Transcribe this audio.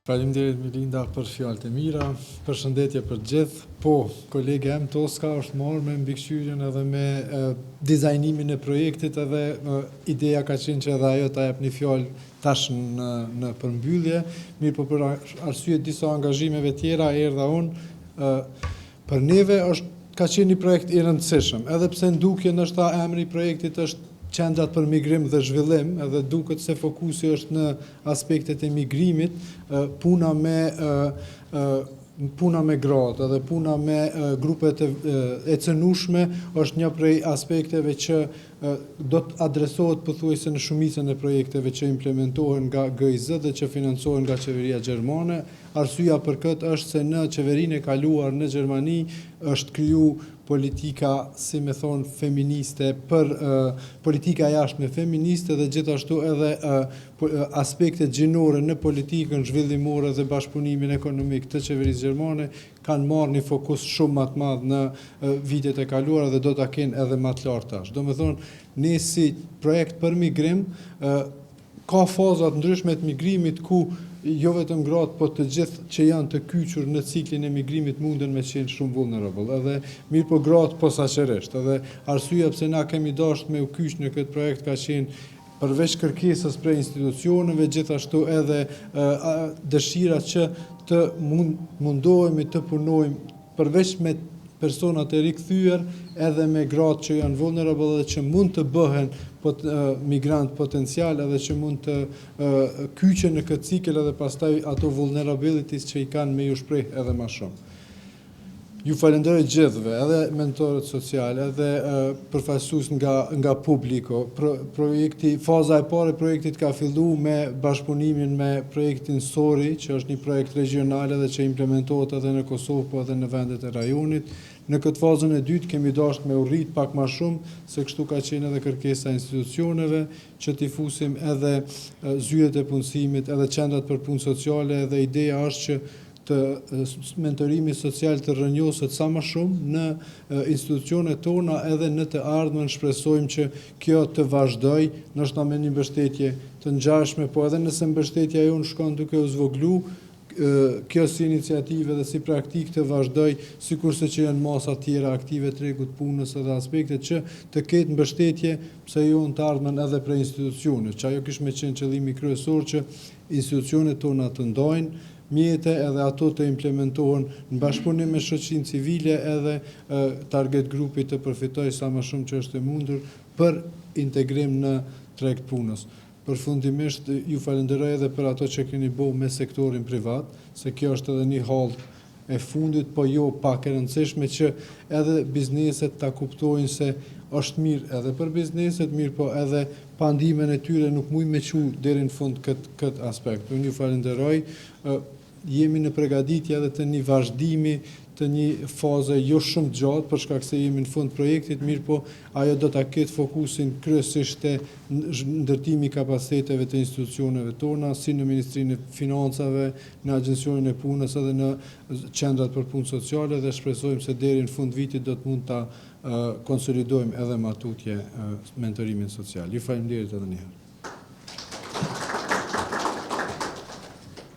Faleminderit Melinda për fjalët e mira, përshëndetje për gjithë. Po, kolega em Toska është marrë me mbikëqyrjen edhe me dizajnimin e projektit edhe ideja ka qenë që edhe ajo ta jep një fjalë tash në përmbyllje. Mirë, po për arsye disa angazhimeve tjera erdha unë. Për neve ka qenë një projekt i rëndësishëm, edhe pse ndukje ndoshta emri i projektit është qendrat për migrim dhe zhvillim, edhe duket se fokusi është në aspektet e migrimit, puna me gratë edhe puna me grupet e cënueshme është një prej aspekteve që do të adresohet pothuajse në shumicën e projekteve që implementohen nga GIZ dhe që financohen nga qeveria gjermane. Arsyeja për këtë është se në qeverinë e kaluar në Gjermani është kriju politika, si me thonë, feministe, për politika jashtme feministe dhe gjithashtu edhe aspektet gjinore në politikën zhvillimore dhe bashkëpunimin ekonomik të qeverisë gjermane kanë marrë një fokus shumë më të madh në vitet e kaluara dhe do ta kenë edhe më të lartë tash. Domethënë, ne si projekt për migrim ka faza të ndryshme të migrimit ku jo vetëm gratë, po të gjithë që janë të kyçur në ciklin e migrimit munden me qenë shumë vulnerable. Edhe mirë po gratë posaçërisht. Edhe arsyeja pse na kemi dashur me u kyç në këtë projekt ka qenë përveç kërkesës prej institucioneve, gjithashtu edhe dëshira që të mundohemi të punojmë përveç me personat e rikthyer edhe me gratë që janë vulnerable dhe që mund të bëhen migrant potencial edhe që mund të kyçen në këtë cikël edhe pastaj ato vulnerabilities që i kanë me ju shpreh edhe më shumë. Ju falenderoj gjithëve, edhe mentorët social, edhe përfaqësues nga publiko. Faza e parë e projektit ka filluar me bashkëpunimin me projektin SORI, që është një projekt regional edhe që implementohet edhe në Kosovë, po edhe në vendet e rajonit. Në këtë fazën e dytë kemi dashur me u rrit pak më shumë, se kështu ka qenë edhe kërkesa e institucioneve, që t'i fusim edhe zyrët e punësimit, edhe qendrat për punë sociale, edhe ideja është që të mentorimi social të rrënjoset sa më shumë në institucionet tona edhe në të ardhmen shpresojmë që kjo të vazhdoj, ndoshta me një mbështetje të ngjashme, po edhe nëse mbështetja jonë shkon duke u zvoglu, kjo si iniciativë dhe si praktik të vazhdoj, sikurse që janë masa tjera aktive tregut punës edhe aspektet që të ketë mbështetje pse jo në të ardhmen edhe prej institucioneve, që ajo kishte me qenë qëllimi kryesor që institucionet tona të ndajnë mjete edhe ato të implementohen në bashkëpunim me shoqërinë civile edhe target grupi të përfitojë sa më shumë që është e mundur për integrim në treg punës. Përfundimisht ju falenderoj edhe për ato që keni bëu me sektorin privat, se kjo është edhe një hall e fundit, po jo pak e rëndësishme që edhe bizneset ta kuptojnë se është mirë edhe për bizneset, mirë po edhe pa ndihmën e tyre nuk mujnë me çu deri në fund këtë aspekt. Unë ju falenderoj, jemi në përgatitje edhe të një vazhdimi të një faze jo shumë gjatë, për shkak se jemi në fund projektit, mirë po ajo do ta ketë fokusin kryesisht te ndërtimi i kapaciteteve të institucioneve tona, si në Ministrinë e Financave, në Agjencionin e Punës edhe në qendrat për punë sociale dhe shpresojmë se deri në fund vitit do të mund ta konsolidojmë edhe më tutje mentorimin social. Ju faleminderit edhe një herë.